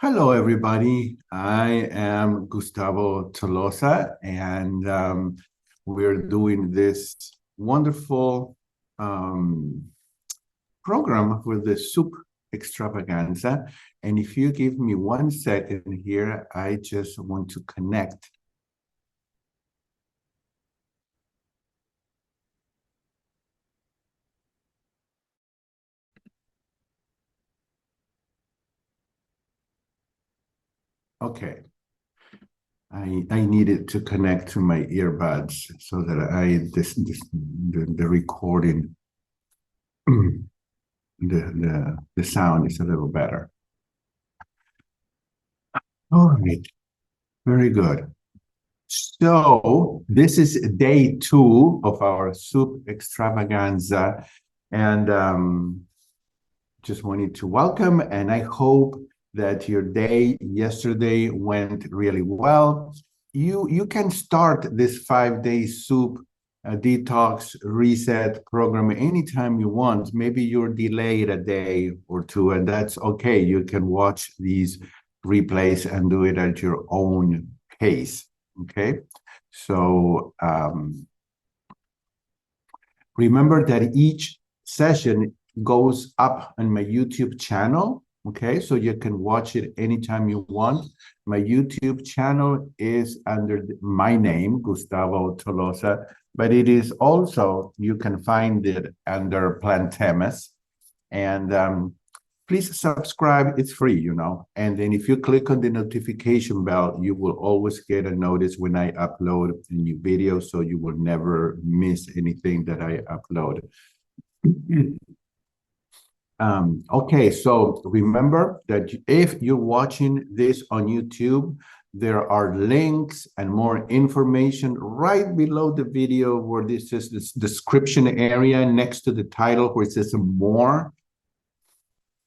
Hello, everybody. I am Gustavo Tolosa, and we're doing this wonderful um, program with the soup extravaganza. And if you give me 1 second here, I just want to connect. Okay. I needed to connect to my earbuds so that the recording the sound is a little better. All right, very good. So this is day 2 of our soup extravaganza, and just wanted to welcome, and I hope that your day yesterday went really well. You can start this 5-day soup detox reset program anytime you want. Maybe you're delayed a day or two, and that's okay. You can watch these replays and do it at your own pace. Okay, so remember that each session goes up on my YouTube channel. Okay, so you can watch it anytime you want. My YouTube channel is under my name, Gustavo Tolosa, but it is also, you can find it under Plantemis. And please subscribe. It's free, And then if you click on the notification bell, you will always get a notice when I upload a new video, so you will never miss anything that I upload. Okay, so remember that if you're watching this on YouTube, there are links and more information right below the video where this is this description area next to the title where it says more.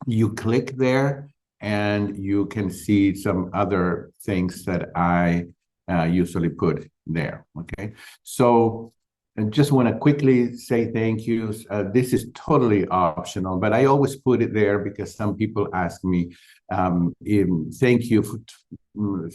You click there and you can see some other things that I usually put there. Okay, so I just want to quickly say thank you. This is totally optional, but I always put it there because some people ask me, thank you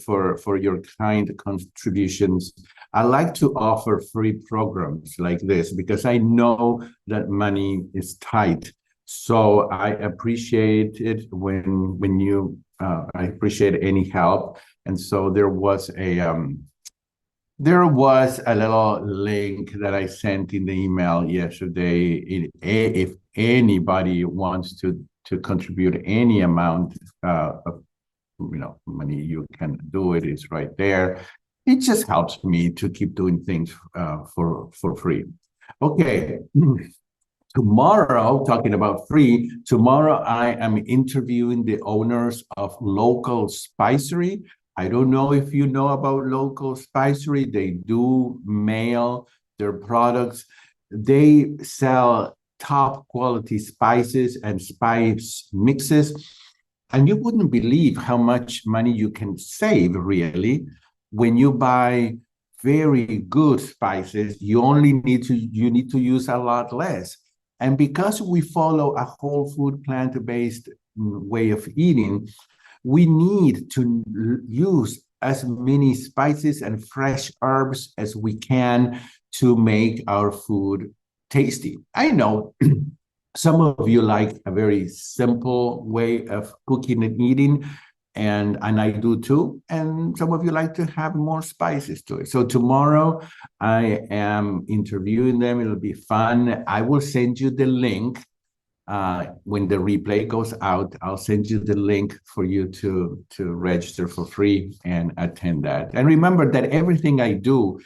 for your kind contributions. I like to offer free programs like this because I know that money is tight. So I appreciate it when you I appreciate any help. And so there was a little link that I sent in the email yesterday. If anybody wants to contribute any amount of money, you can do it. It's right there. It just helps me to keep doing things for free. Okay. Tomorrow, talking about free, tomorrow I am interviewing the owners of Local Spicery. I don't know if you know about Local Spicery. They do mail their products. They sell top quality spices and spice mixes. And you wouldn't believe how much money you can save, really, when you buy very good spices. You need to use a lot less. And because we follow a whole food, plant-based way of eating, we need to use as many spices and fresh herbs as we can to make our food tasty. I know some of you like a very simple way of cooking and eating, and I do too. And some of you like to have more spices to it. So tomorrow I am interviewing them. It'll be fun. I will send you the link when the replay goes out. I'll send you the link for you to register for free and attend that. And remember that everything I do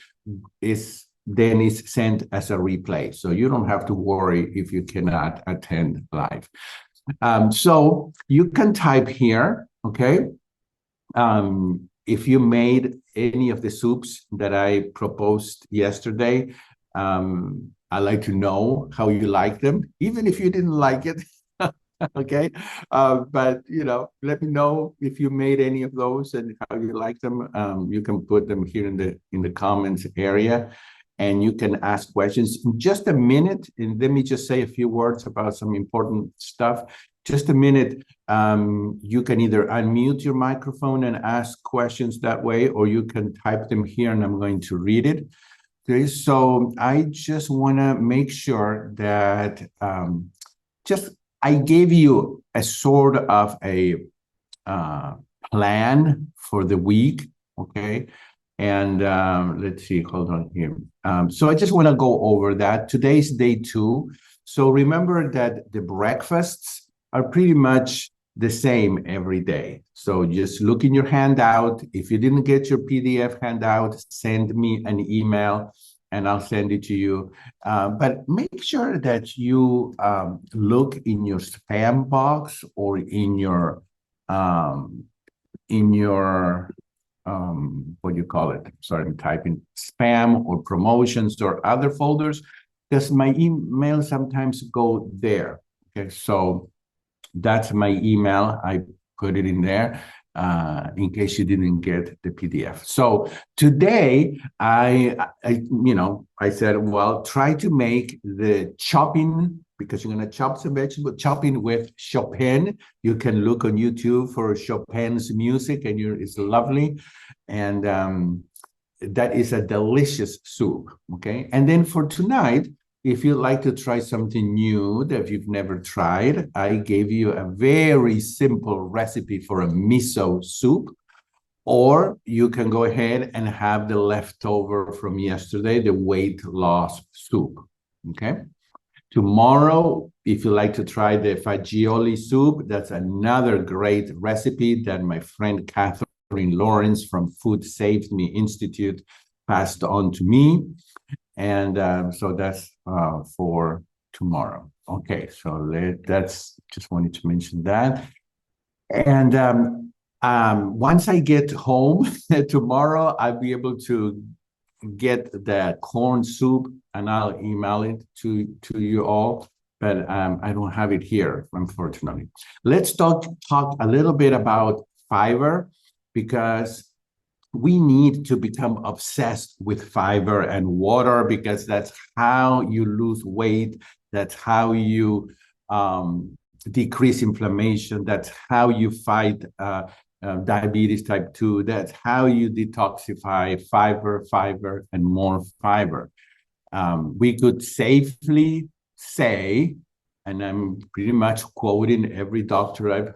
is sent as a replay. So you don't have to worry if you cannot attend live. So you can type here, okay? If you made any of the soups that I proposed yesterday, I'd like to know how you like them, even if you didn't like it. Okay, but let me know if you made any of those and how you like them. You can put them here in the comments area, and you can ask questions. In just a minute, and let me just say a few words about some important stuff. just a minute. You can either unmute your microphone and ask questions that way, or you can type them here and I'm going to read it. Okay, so I just want to make sure that I gave you a sort of a plan for the week, okay? And let's see, hold on here. So I just want to go over that. Today's day 2. So remember that the breakfasts are pretty much the same every day. So just look in your handout. If you didn't get your PDF handout, send me an email and I'll send it to you. But make sure that you look in your spam box or in your what do you call it? Sorry, I'm typing spam or promotions or other folders, because my email sometimes go there. Okay, so that's my email. I put it in there in case you didn't get the PDF. So today I said, well, try to make the chopping, because you're going to chop some vegetable, chopping with Chopin. You can look on YouTube for Chopin's music, and it's lovely. And that is a delicious soup, okay? And then for tonight, if you'd like to try something new that you've never tried, I gave you a very simple recipe for a miso soup, or you can go ahead and have the leftover from yesterday, the weight loss soup, okay? Tomorrow, if you like to try the fagioli soup, that's another great recipe that my friend Catherine Lawrence from Food Saved Me Institute passed on to me. And so that's for tomorrow. Okay, so that's just wanted to mention that. And once I get home tomorrow, I'll be able to get the corn soup and I'll email it to you all. But I don't have it here, unfortunately. Let's talk a little bit about fiber, because we need to become obsessed with fiber and water, because that's how you lose weight. That's how you decrease inflammation. That's how you fight diabetes type 2. That's how you detoxify. Fiber, and more fiber. We could safely say, and I'm pretty much quoting every doctor I've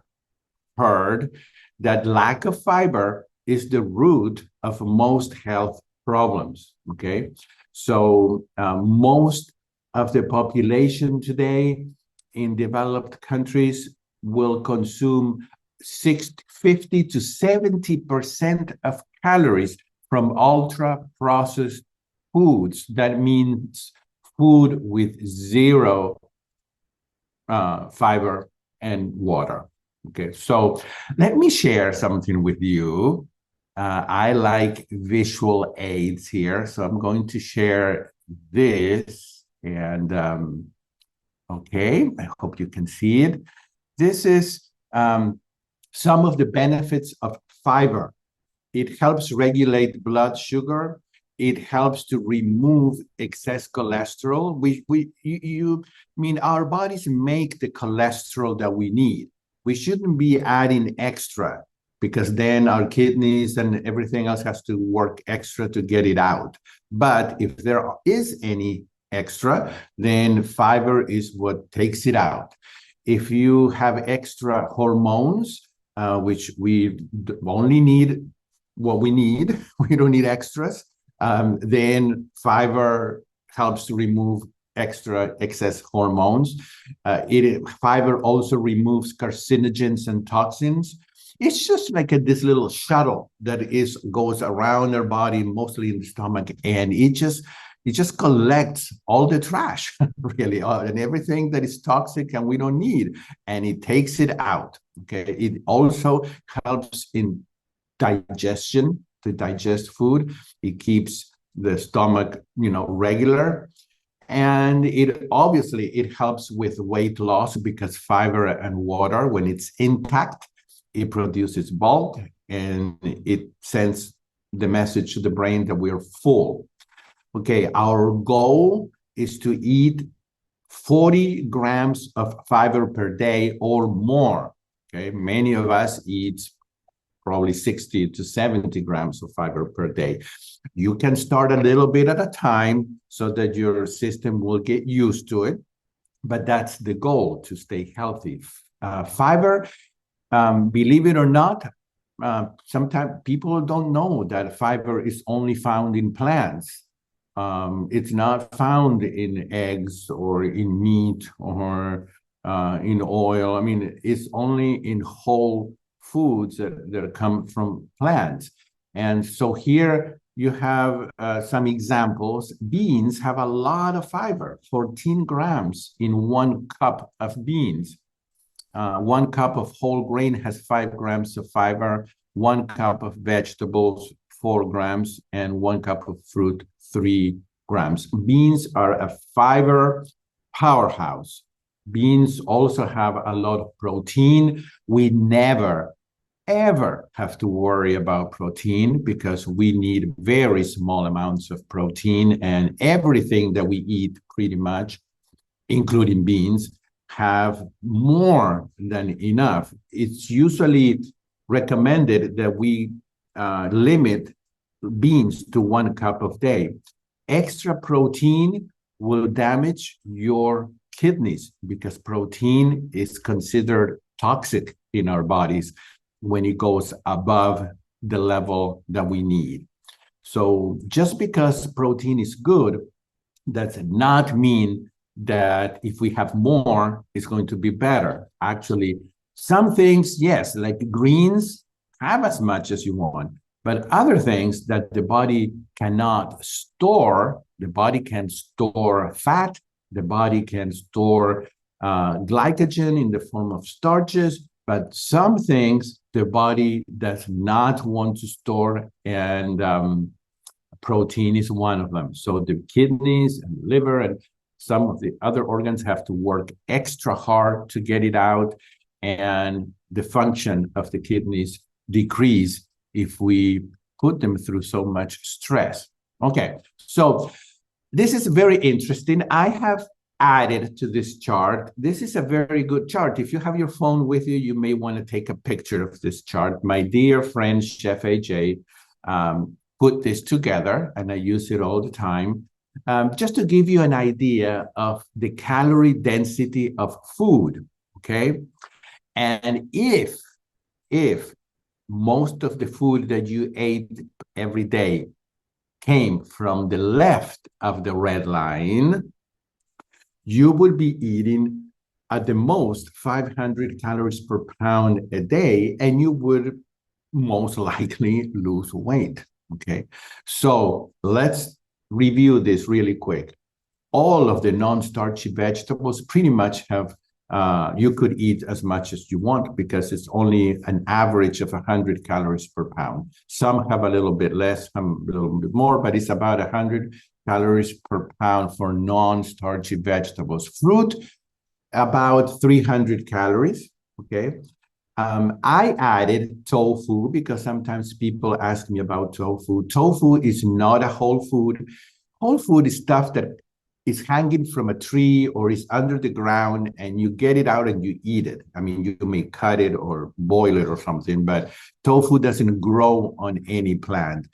heard, that lack of fiber is the root of most health problems, okay? So most of the population today in developed countries will consume 50 to 70% of calories from ultra-processed foods. That means food with zero fiber and water. Okay, so let me share something with you. I like visual aids here, so I'm going to share this. And okay, I hope you can see it. This is some of the benefits of fiber. It helps regulate blood sugar. It helps to remove excess cholesterol. Our bodies make the cholesterol that we need. We shouldn't be adding extra, because then our kidneys and everything else has to work extra to get it out. But if there is any extra, then fiber is what takes it out. If you have extra hormones, which we only need what we need, we don't need extras, then fiber helps to remove excess hormones. Fiber also removes carcinogens and toxins. It's just like this little shuttle that goes around our body, mostly in the stomach, and it just collects all the trash, really, and everything that is toxic and we don't need, and it takes it out. Okay, it also helps in digestion, to digest food. It keeps the stomach, regular. And it helps with weight loss, because fiber and water, when it's intact, it produces bulk and it sends the message to the brain that we're full. Okay, our goal is to eat 40 grams of fiber per day or more. Okay, many of us eat probably 60 to 70 grams of fiber per day. You can start a little bit at a time so that your system will get used to it, but that's the goal, to stay healthy. Fiber, believe it or not, sometimes people don't know that fiber is only found in plants. It's not found in eggs or in meat or in oil. I mean, it's only in whole foods that come from plants. And so here you have some examples. Beans have a lot of fiber, 14 grams in 1 cup of beans. 1 cup of whole grain has 5 grams of fiber, 1 cup of vegetables, 4 grams, and 1 cup of fruit, 3 grams. Beans are a fiber powerhouse. Beans also have a lot of protein. We never, ever have to worry about protein because we need very small amounts of protein, and everything that we eat pretty much, including beans, have more than enough. It's usually recommended that we limit beans to 1 cup a day. Extra protein will damage your kidneys because protein is considered toxic in our bodies when it goes above the level that we need. So just because protein is good, does not mean that if we have more, it's going to be better. Actually, some things, yes, like greens, have as much as you want, but other things that the body cannot store, the body can store fat, the body can store glycogen in the form of starches, but some things the body does not want to store, and protein is one of them. So the kidneys and liver and some of the other organs have to work extra hard to get it out, and the function of the kidneys decrease if we put them through so much stress. Okay, so this is very interesting. I have added to this chart. This is a very good chart. If you have your phone with you, you may want to take a picture of this chart. My dear friend, Chef AJ, put this together, and I use it all the time, just to give you an idea of the calorie density of food, okay? And if most of the food that you ate every day came from the left of the red line, you would be eating at the most 500 calories per pound a day, and you would most likely lose weight, okay? So let's review this really quick. All of the non-starchy vegetables pretty much have, you could eat as much as you want because it's only an average of 100 calories per pound. Some have a little bit less, some a little bit more, but it's about 100 calories per pound for non-starchy vegetables. Fruit, about 300 calories, okay? I added tofu because sometimes people ask me about tofu. Tofu is not a whole food. Whole food is stuff that is hanging from a tree or is under the ground, and you get it out and you eat it. I mean, you may cut it or boil it or something, but tofu doesn't grow on any plant.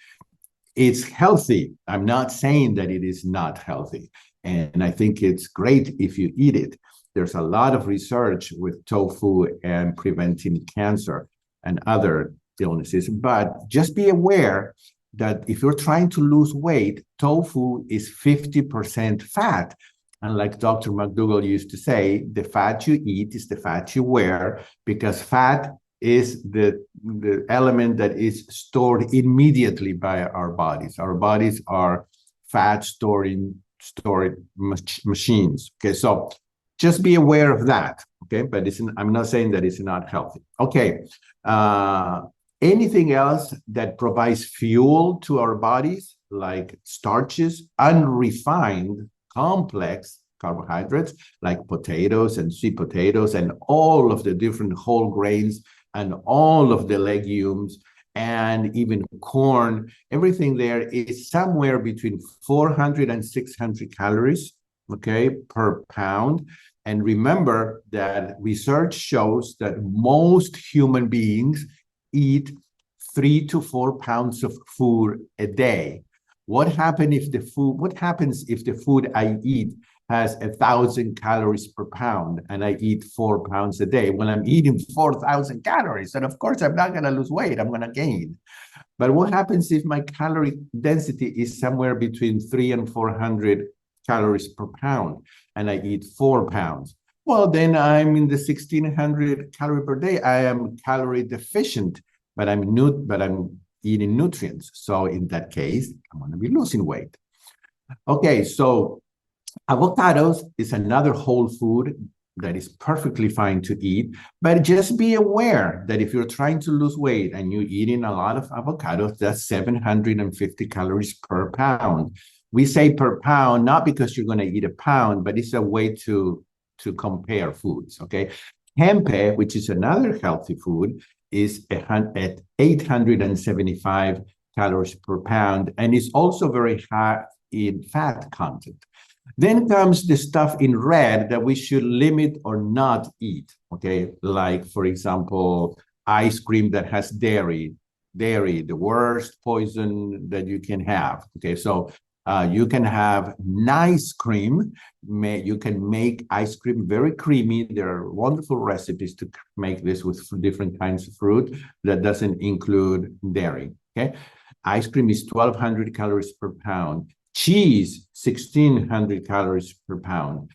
It's healthy. I'm not saying that it is not healthy. And I think it's great if you eat it. There's a lot of research with tofu and preventing cancer and other illnesses, but just be aware that if you're trying to lose weight, tofu is 50% fat. And like Dr. McDougall used to say, the fat you eat is the fat you wear, because fat is the element that is stored immediately by our bodies. Our bodies are fat storing machines. Okay, so just be aware of that. Okay, but I'm not saying that it's not healthy. Okay, anything else that provides fuel to our bodies, like starches, unrefined, complex carbohydrates, like potatoes and sweet potatoes, and all of the different whole grains, and all of the legumes, and even corn, everything there is somewhere between 400 and 600 calories, okay, per pound. And remember that research shows that most human beings eat 3 to 4 pounds of food a day. What happens if the food I eat has 1,000 calories per pound and I eat 4 pounds a day? Well, I'm eating 4,000 calories. And of course, I'm not going to lose weight. I'm going to gain. But what happens if my calorie density is somewhere between 300 and 400 calories per pound and I eat 4 pounds? Well, then I'm in the 1,600 calorie per day. I am calorie deficient, but I'm eating nutrients. So in that case, I'm going to be losing weight. Okay, so avocados is another whole food that is perfectly fine to eat, but just be aware that if you're trying to lose weight and you're eating a lot of avocados, that's 750 calories per pound. We say per pound, not because you're going to eat a pound, but it's a way to compare foods, okay? Tempeh, which is another healthy food, is at 875 calories per pound, and is also very high in fat content. Then comes the stuff in red that we should limit or not eat, okay? Like, for example, ice cream that has dairy, the worst poison that you can have, okay? So you can have nice cream. You can make ice cream very creamy. There are wonderful recipes to make this with different kinds of fruit that doesn't include dairy, okay? Ice cream is 1,200 calories per pound. Cheese, 1,600 calories per pound.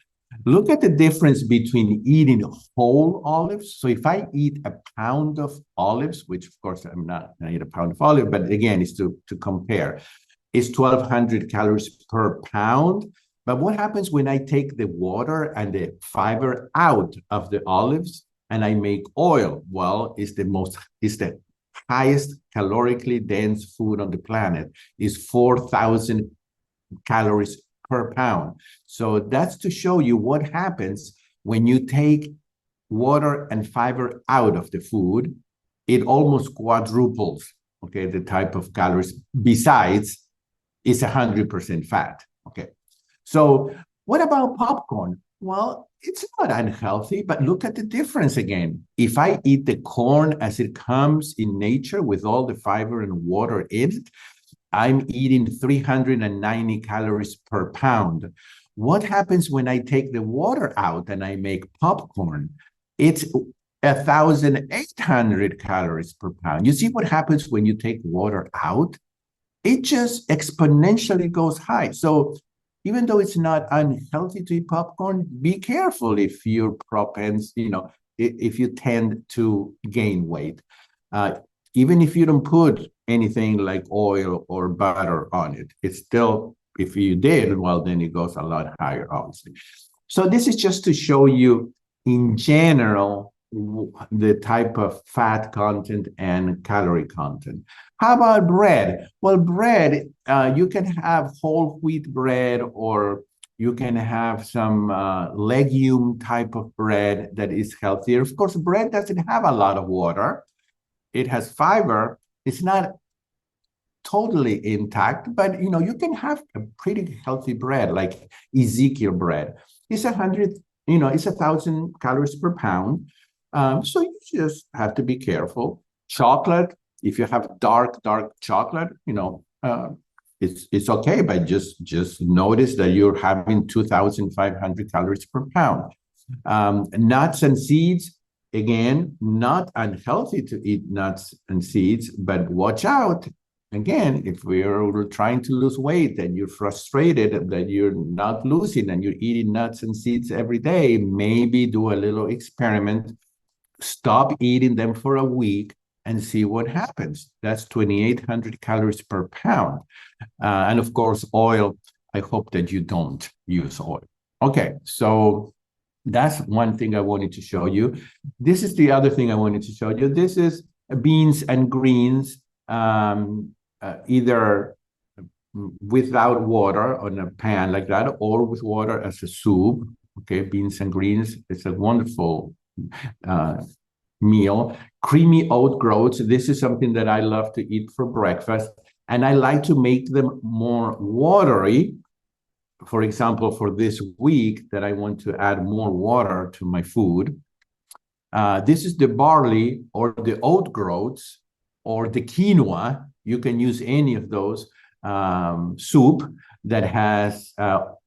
Look at the difference between eating whole olives. So if I eat a pound of olives, which of course I'm not going to eat a pound of olive, but again, it's to compare, is 1,200 calories per pound. But what happens when I take the water and the fiber out of the olives and I make oil? Well, it's the highest calorically dense food on the planet, is 4,000 calories per pound. So that's to show you what happens when you take water and fiber out of the food. It almost quadruples, okay, the type of calories. Besides, it's 100% fat, okay? So what about popcorn? Well, it's not unhealthy, but look at the difference again. If I eat the corn as it comes in nature with all the fiber and water in it, I'm eating 390 calories per pound. What happens when I take the water out and I make popcorn? It's 1,800 calories per pound. You see what happens when you take water out? It just exponentially goes high. So even though it's not unhealthy to eat popcorn, be careful if you're if you tend to gain weight. Even if you don't put anything like oil or butter on it, it's still, if you did, well, then it goes a lot higher, obviously. So this is just to show you in general the type of fat content and calorie content. How about bread? Well, bread, you can have whole wheat bread, or you can have some legume type of bread that is healthier. Of course, bread doesn't have a lot of water. It has fiber. It's not totally intact, but you can have a pretty healthy bread, like Ezekiel bread. It's 1,000 calories per pound. So you just have to be careful. Chocolate, if you have dark chocolate, it's okay, but just notice that you're having 2,500 calories per pound. Nuts and seeds, again, not unhealthy to eat nuts and seeds, but watch out. Again, if we're trying to lose weight and you're frustrated that you're not losing and you're eating nuts and seeds every day, maybe do a little experiment. Stop eating them for a week and see what happens. That's 2,800 calories per pound. And of course, oil, I hope that you don't use oil. Okay, so that's one thing I wanted to show you. This is the other thing I wanted to show you. This is beans and greens, either without water on a pan like that, or with water as a soup. Okay, beans and greens. It's a wonderful meal. Creamy oat groats. This is something that I love to eat for breakfast, and I like to make them more watery for example, for this week that I want to add more water to my food, this is the barley or the oat groats or the quinoa. You can use any of those soup that has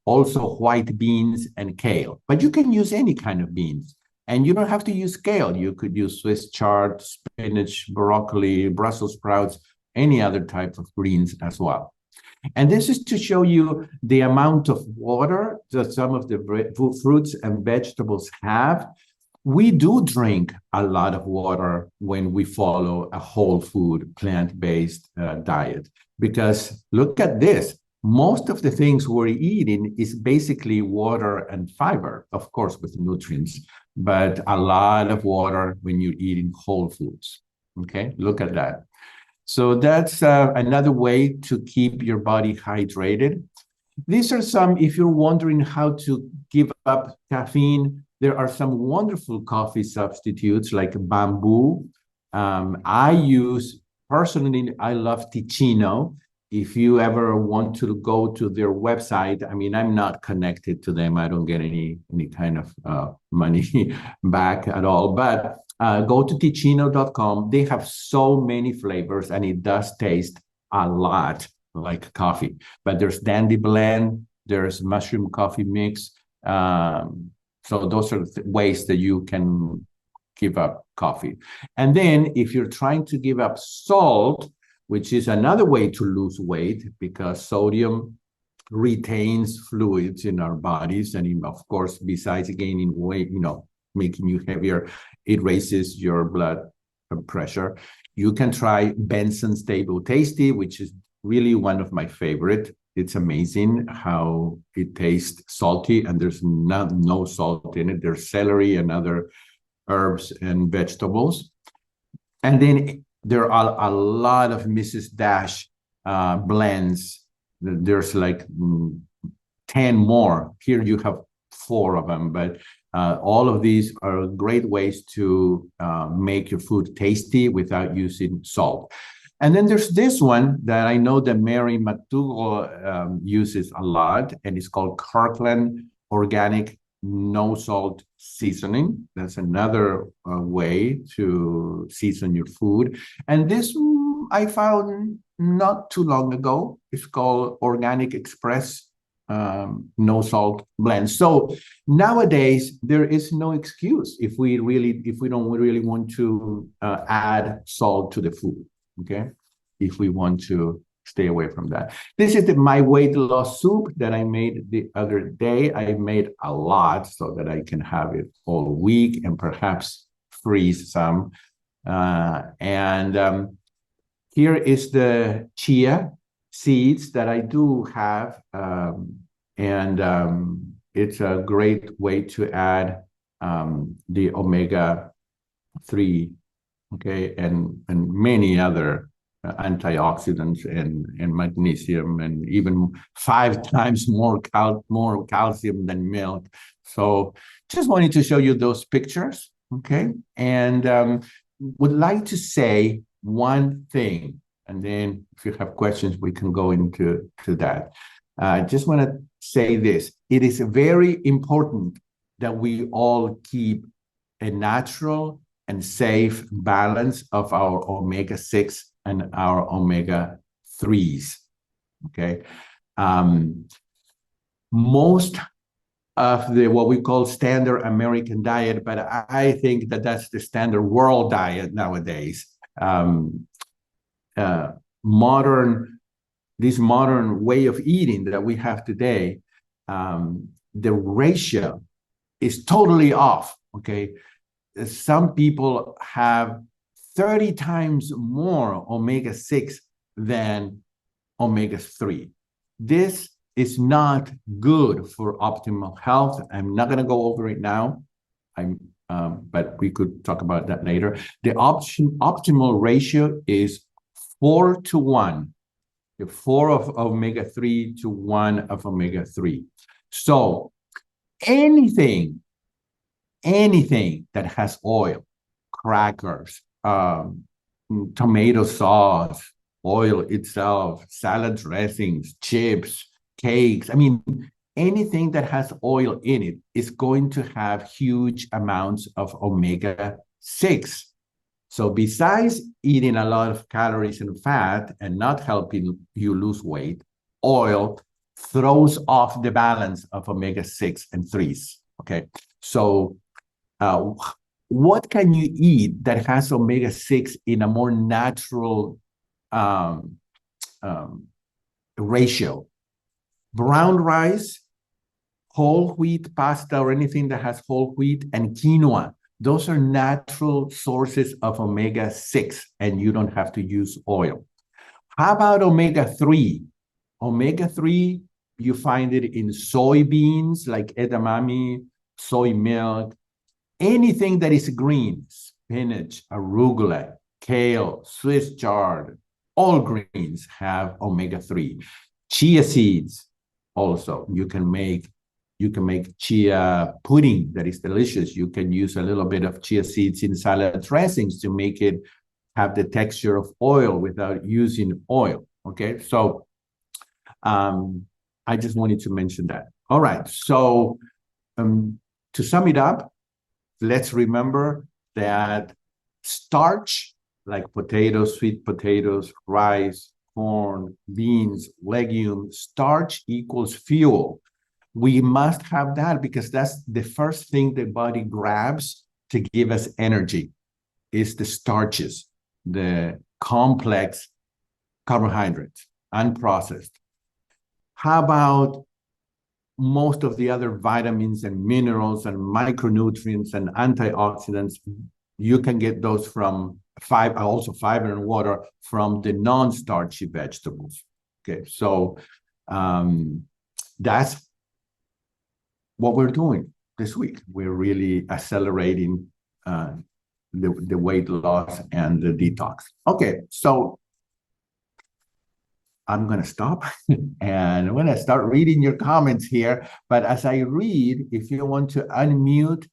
also white beans and kale. But you can use any kind of beans. And you don't have to use kale. You could use Swiss chard, spinach, broccoli, Brussels sprouts, any other type of greens as well. And this is to show you the amount of water that some of the fruits and vegetables have. We do drink a lot of water when we follow a whole food, plant-based diet, because look at this. Most of the things we're eating is basically water and fiber, of course, with nutrients, but a lot of water when you're eating whole foods. Okay, look at that. So that's another way to keep your body hydrated. These are some, if you're wondering how to give up caffeine, there are some wonderful coffee substitutes like bamboo. Personally, I love Ticino. If you ever want to go to their website, I mean, I'm not connected to them. I don't get any kind of money back at all. But go to ticino.com. They have so many flavors, and it does taste a lot like coffee. But there's Dandy Blend, there's mushroom coffee mix. So those are ways that you can give up coffee. And then if you're trying to give up salt, which is another way to lose weight, because sodium retains fluids in our bodies. And of course, besides gaining weight, making you heavier, it raises your blood pressure. You can try Benson Stable Tasty, which is really one of my favorite. It's amazing how it tastes salty, and there's no salt in it. There's celery and other herbs and vegetables. And then there are a lot of Mrs. Dash blends. There's like 10 more. Here you have 4 of them, but all of these are great ways to make your food tasty without using salt. And then there's this one that I know that Mary McDougall uses a lot, and it's called Kirkland Organic No Salt Seasoning. That's another way to season your food. And this I found not too long ago. It's called Organic Express No Salt Blend. So nowadays there is no excuse if we don't really want to add salt to the food. Okay, if we want to stay away from that. This is my weight loss soup that I made the other day. I made a lot so that I can have it all week and perhaps freeze some. Here is the chia seeds that I do have. It's a great way to add the omega-3, okay, and many other antioxidants and magnesium, and even 5 times more calcium than milk. So just wanted to show you those pictures, okay? And would like to say one thing, and then if you have questions, we can go into that. I just want to say this. It is very important that we all keep a natural and safe balance of our omega-6 and our omega-3s, okay? Most of the what we call standard American diet, but I think that that's the standard world diet nowadays. This modern way of eating that we have today, the ratio is totally off, okay? Some people have 30 times more omega-6 than omega-3. This is not good for optimal health. I'm not going to go over it now, but we could talk about that later. The optimal ratio is 4 to 1. 4 of omega-3 to 1 of omega-3. So anything that has oil, crackers, tomato sauce, oil itself, salad dressings, chips, cakes. I mean, anything that has oil in it is going to have huge amounts of omega-6. So besides eating a lot of calories and fat and not helping you lose weight, oil throws off the balance of omega-6 and 3s. Okay. So uh, what can you eat that has omega-6 in a more natural um, um, ratio? Brown rice, whole wheat pasta, or anything that has whole wheat, and quinoa. Those are natural sources of omega-6, and you don't have to use oil. How about omega-3? Omega-3, you find it in soybeans like edamame, soy milk, anything that is green, spinach, arugula, kale, Swiss chard, all greens have omega-3. Chia seeds also, you can make chia pudding that is delicious. You can use a little bit of chia seeds in salad dressings to make it have the texture of oil without using oil. Okay, so I just wanted to mention that. All right, so to sum it up, let's remember that starch, like potatoes, sweet potatoes, rice, corn, beans, legumes, starch equals fuel. We must have that because that's the first thing the body grabs to give us energy is the starches, the complex carbohydrates, unprocessed. How about most of the other vitamins and minerals and micronutrients and antioxidants? You can get those from also fiber and water from the non-starchy vegetables. Okay, so that's what we're doing this week. We're really accelerating the weight loss and the detox. Okay, so I'm going to stop and I'm going to start reading your comments here. But as I read, if you want to unmute,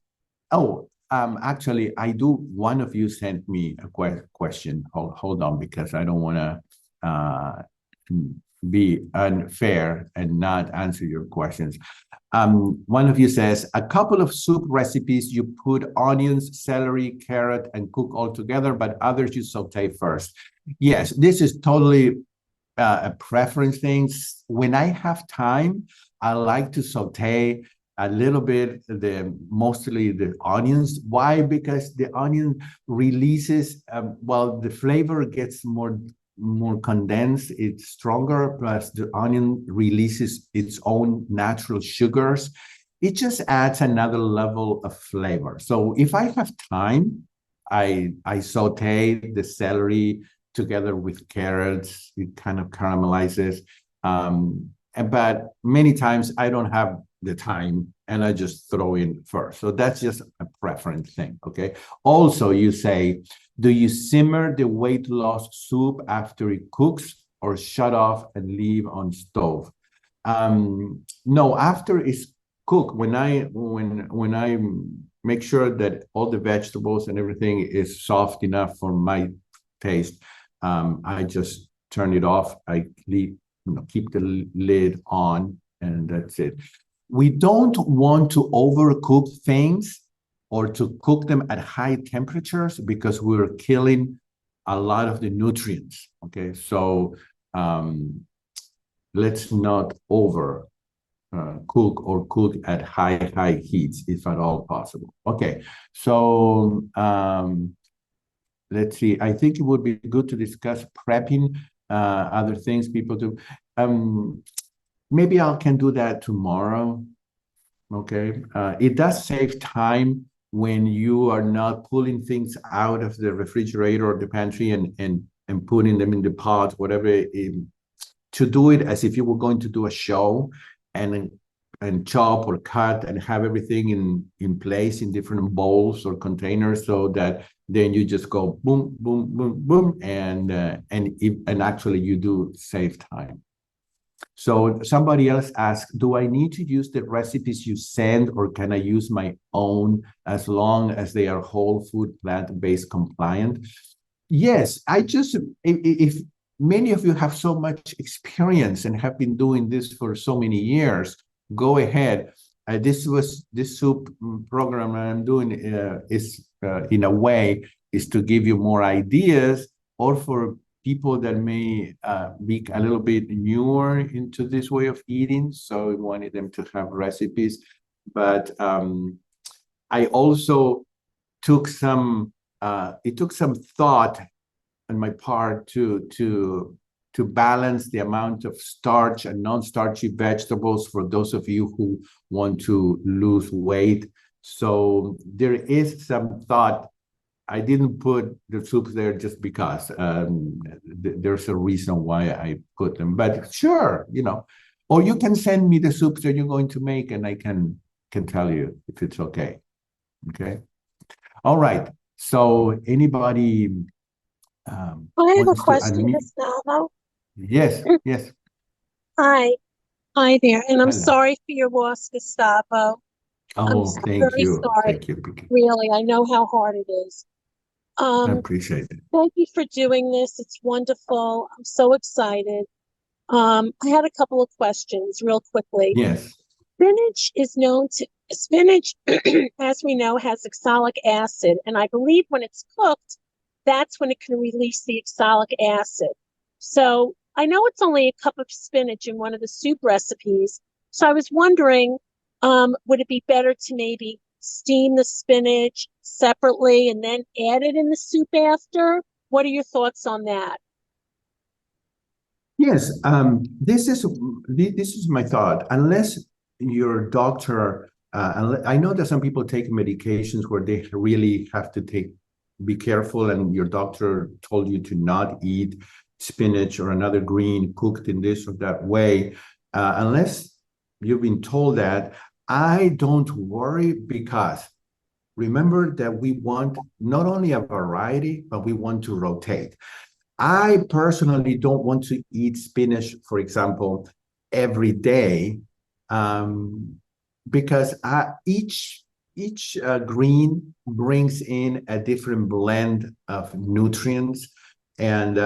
actually, one of you sent me a question. Hold on, because I don't want to be unfair and not answer your questions. One of you says, a couple of soup recipes, you put onions, celery, carrot, and cook all together, but others you saute first. Yes, this is totally a preference thing. When I have time, I like to saute a little bit, mostly the onions. Why? Because the onion releases, the flavor gets more condensed, it's stronger, plus the onion releases its own natural sugars. It just adds another level of flavor. So if I have time, I saute the celery together with carrots. It kind of caramelizes. But many times I don't have the time and I just throw in first. So that's just a preference thing, okay? Also, you say, do you simmer the weight loss soup after it cooks or shut off and leave on stove? No, after it's cooked, when I make sure that all the vegetables and everything is soft enough for my taste, I just turn it off. I keep the lid on, and that's it. We don't want to overcook things or to cook them at high temperatures because we're killing a lot of the nutrients. Okay, so let's not over cook or cook at high heats if at all possible. Okay, so let's see. I think it would be good to discuss prepping, other things people do. Maybe I can do that tomorrow. Okay. It does save time when you are not pulling things out of the refrigerator or the pantry and putting them in the pot, whatever. To do it as if you were going to do a show and chop or cut and have everything in place in different bowls or containers, so that then you just go boom, boom, boom, boom, and actually you do save time. So somebody else asked, do I need to use the recipes you send, or can I use my own as long as they are whole food, plant-based compliant? Yes, if many of you have so much experience and have been doing this for so many years, go ahead. This soup program I'm doing is in a way is to give you more ideas, or for people that may be a little bit newer into this way of eating. So we wanted them to have recipes, but I also took some. It took some thought on my part to balance the amount of starch and non-starchy vegetables for those of you who want to lose weight. So there is some thought. I didn't put the soups there just because. There's a reason why I put them. But sure, or you can send me the soups that you're going to make, and I can tell you if it's okay. Okay. All right. So anybody I have a wants to question, unmute? Gustavo. Yes, yes. Hi, hi there, and I'm Hello. sorry for your loss, Gustavo. I'm Oh, so thank very you. sorry. Thank you, Vicky. Really, I know how hard it is. I Um, appreciate it. Thank you for doing this. It's wonderful. I'm so excited. I had a couple of questions real quickly. Yes. Spinach, as we know, has oxalic acid, and I believe when it's cooked, that's when it can release the oxalic acid. So I know it's only a cup of spinach in one of the soup recipes. So I was wondering, would it be better to maybe steam the spinach separately and then add it in the soup after? What are your thoughts on that? Yes. This is my thought. Unless your doctor, I know that some people take medications where they really have to be careful, and your doctor told you to not eat spinach or another green cooked in this or that way. Unless you've been told that, I don't worry, because remember that we want not only a variety, but we want to rotate. I personally don't want to eat spinach, for example, every day, um, because each green brings in a different blend of nutrients, and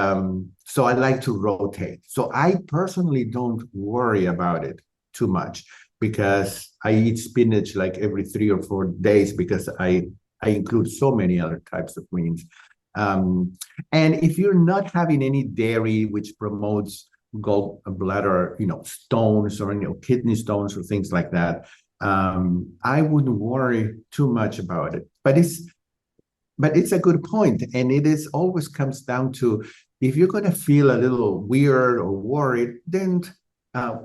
so I like to rotate. So I personally don't worry about it too much, because I eat spinach like every 3 or 4 days, because I include so many other types of greens. Um, and if you're not having any dairy, which promotes gallbladder, stones, or kidney stones or things like that, I wouldn't worry too much about it. But it's a good point, and it is always comes down to, if you're going to feel a little weird or worried, then uh,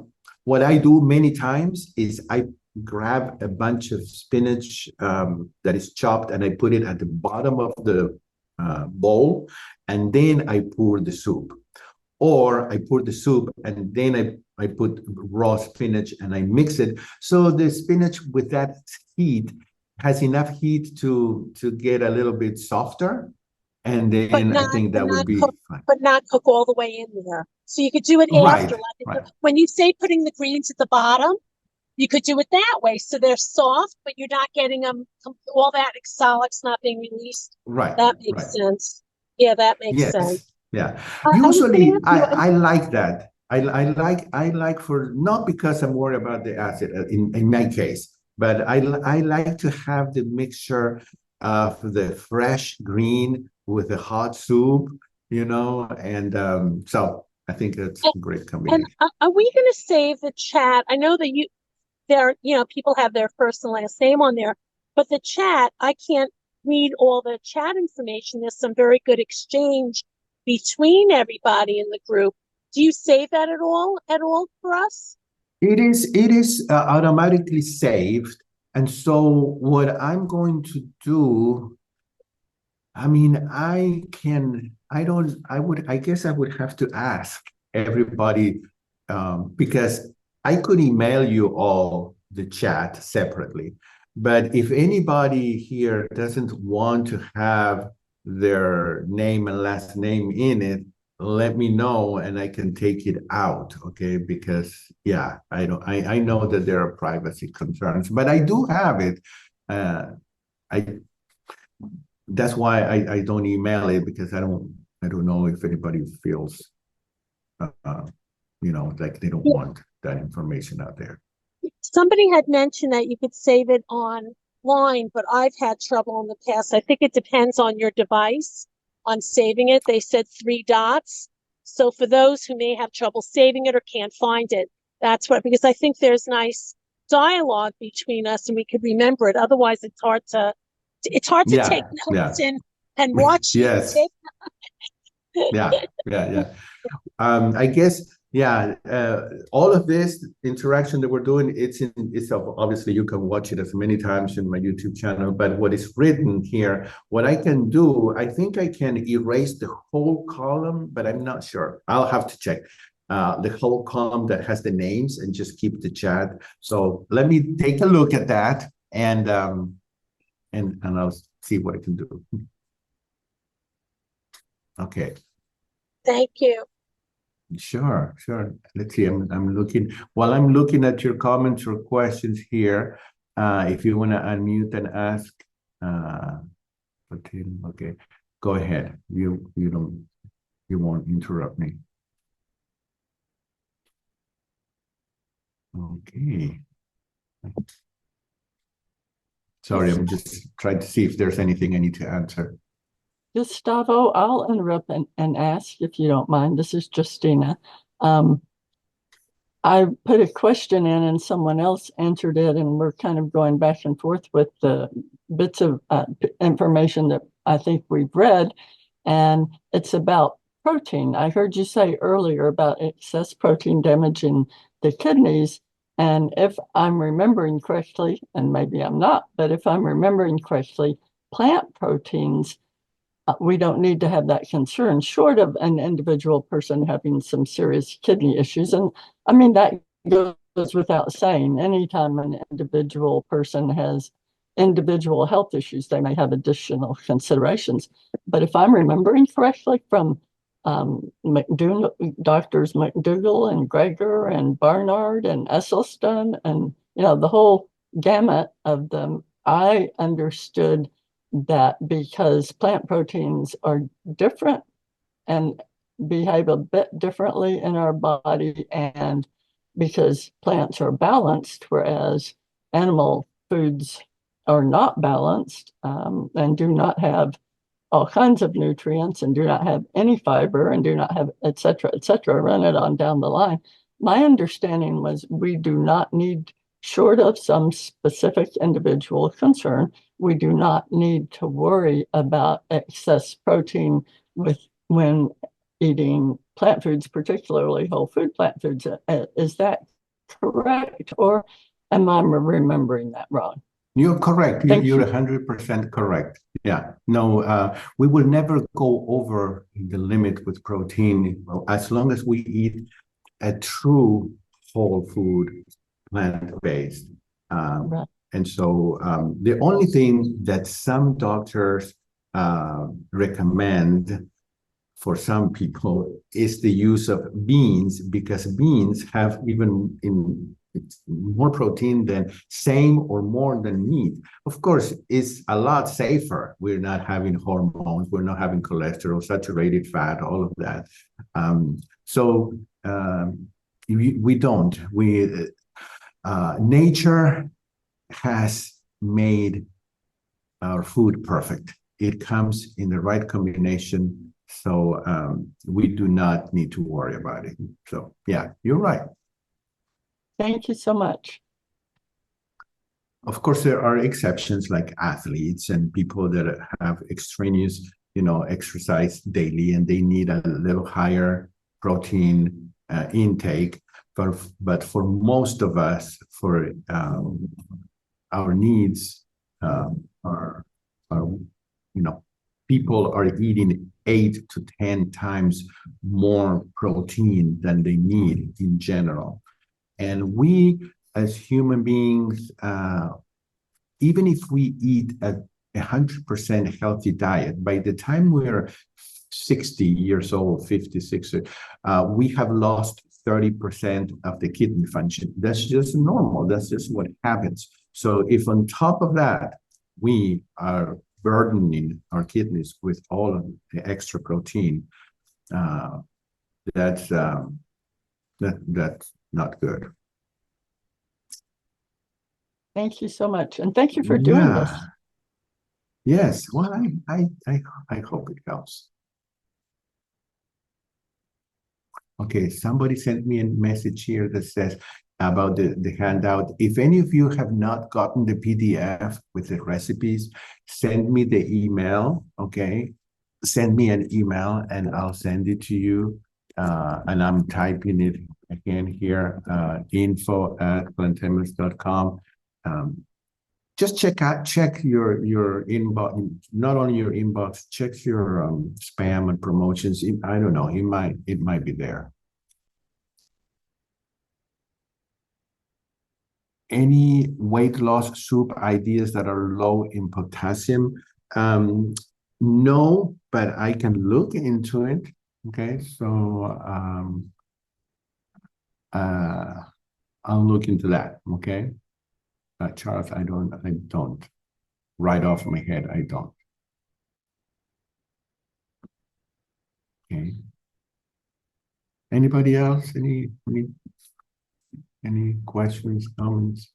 what I do many times is I grab a bunch of spinach that is chopped, and I put it at the bottom of the bowl, and then I pour the soup. Or I pour the soup, and then I put raw spinach, and I mix it. So the spinach with that heat has enough heat to get a little bit softer. And but then I not think but that would not be cook fine. but not cook all the way in there. So you could do it after, Right, like right. when you say putting the greens at the bottom, you could do it that way. So they're soft, but you're not getting them all that oxalic's not being released. Right, That makes right. sense. Yeah, that makes sense. Yes, yeah. I was going to Usually, ask you, I like that. I like for, not because I'm worried about the acid in my case, but I like to have the mixture of the fresh green with the hot soup, and so I think that's a great and combination. are we going to save the chat? I know that people have their first and last name on there, but the chat, I can't read all the chat information. There's some very good exchange between everybody in the group. Do you save that at all for us? It is automatically saved, and so what I'm going to do. I mean, I guess I would have to ask everybody, because I could email you all the chat separately. But if anybody here doesn't want to have their name and last name in it, let me know and I can take it out. Okay. Because yeah, I know that there are privacy concerns, but I do have it. I that's why I don't email it, because I don't know if anybody feels like they don't Yeah, want that information out there. Somebody had mentioned that you could save it online, but I've had trouble in the past. I think it depends on your device on saving it. They said three dots. So for those who may have trouble saving it or can't find it, that's what, because I think there's nice dialogue between us and we could remember it. Otherwise, it's hard to take Yeah, notes yeah. and watch you Yes. take. Yeah, yeah, yeah. I guess, yeah, all of this interaction that we're doing, it's obviously you can watch it as many times in my YouTube channel, but what is written here, what I can do, I think I can erase the whole column, but I'm not sure. I'll have to check the whole column that has the names and just keep the chat. So let me take a look at that and I'll see what I can do. Okay. Thank you. Sure, sure. Let's see. I'm looking while I'm looking at your comments or questions here. If you want to unmute and ask, okay, go ahead. You won't interrupt me. Okay. Sorry, I'm just trying to see if there's anything I need to answer. Gustavo, I'll interrupt and ask if you don't mind. This is Justina. I put a question in and someone else answered it, and we're kind of going back and forth with the bits of information that I think we've read, and it's about protein. I heard you say earlier about excess protein damaging the kidneys, and if I'm remembering correctly, and maybe I'm not, but if I'm remembering correctly, plant proteins we don't need to have that concern short of an individual person having some serious kidney issues. And I mean, that goes without saying. Anytime an individual person has individual health issues, they may have additional considerations. But if I'm remembering correctly from Doctors McDougall and Greger and Barnard and Esselstyn and, the whole gamut of them, I understood that because plant proteins are different and behave a bit differently in our body, and because plants are balanced, whereas animal foods are not balanced and do not have all kinds of nutrients and do not have any fiber and do not have et cetera, run it on down the line. My understanding was we do not need, short of some specific individual concern, we do not need to worry about excess protein when eating plant foods, particularly whole food plant foods. Is that correct, or am I remembering that wrong? You're correct. Thank You're you. 100% correct. Yeah. No, we will never go over the limit with protein as long as we eat a true whole food, plant-based. Right. And so the only thing that some doctors recommend for some people is the use of beans, because beans have even it's more protein than same or more than meat. Of course, it's a lot safer. We're not having hormones, we're not having cholesterol, saturated fat, all of that. So we don't. Nature has made our food perfect. It comes in the right combination. So we do not need to worry about it. So yeah, you're right. Thank you so much. Of course, there are exceptions like athletes and people that have extraneous, exercise daily and they need a little higher protein intake. But for most of us, for our needs are people are eating 8 to 10 times more protein than they need in general. And we, as human beings, even if we eat a 100% healthy diet, by the time we're 60 years old, 56, we have lost 30% of the kidney function. That's just normal. That's just what happens. So if on top of that, we are burdening our kidneys with all of the extra protein, that's not good. Thank you so much. And thank you for doing this. Yes. Well, I hope it helps. Okay, somebody sent me a message here that says about the handout. If any of you have not gotten the PDF with the recipes, send me the email, okay? Send me an email and I'll send it to you. And I'm typing it again here, info@plantemus.com. Just check your inbox, not only your inbox, check your spam and promotions. I don't know, it might be there. Any weight loss soup ideas that are low in potassium? No, but I can look into it. Okay, so I'll look into that. Okay, Charles, I don't. Right off my head, I don't. Okay. Anybody else? Any questions, comments?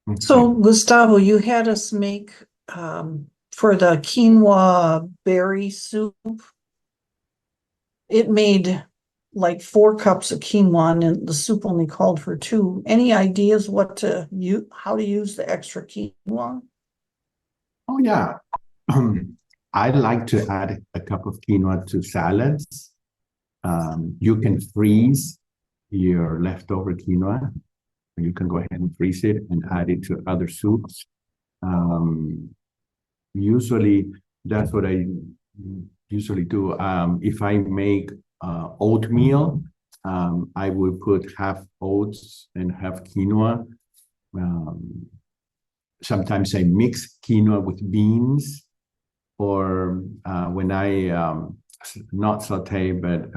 Okay. So Gustavo, you had us make for the quinoa berry soup. It made like 4 cups of quinoa and the soup only called for 2. Any ideas how to use the extra quinoa? Oh yeah. I like to add a cup of quinoa to salads. You can freeze your leftover quinoa. You can go ahead and freeze it and add it to other soups. Usually, that's what I usually do. If I make oatmeal, I will put half oats and half quinoa. Sometimes I mix quinoa with beans, or when I not saute, but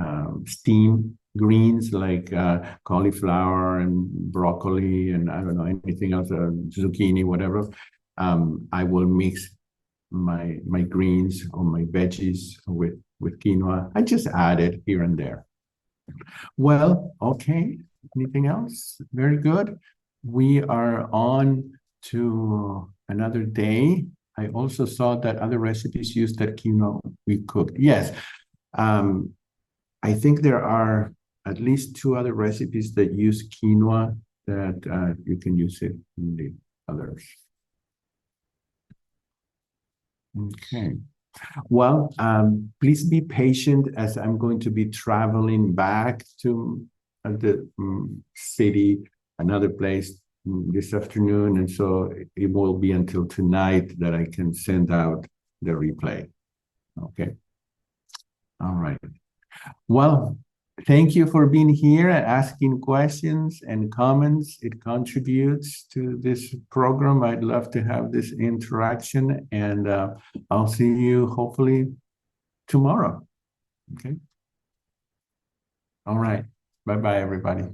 steam greens like cauliflower and broccoli and I don't know, anything else, zucchini, whatever. I will mix my greens or my veggies with quinoa. I just add it here and there. Well, okay. Anything else? Very good. We are on to another day. I also saw that other recipes use that quinoa we cooked. Yes. I think there are at least 2 other recipes that use quinoa that you can use it in the others. Okay. Well, please be patient as I'm going to be traveling back to the city, another place this afternoon. And so it will be until tonight that I can send out the replay. Okay. All right. Well, thank you for being here and asking questions and comments. It contributes to this program. I'd love to have this interaction, and I'll see you hopefully tomorrow. Okay. All right. Bye-bye, everybody.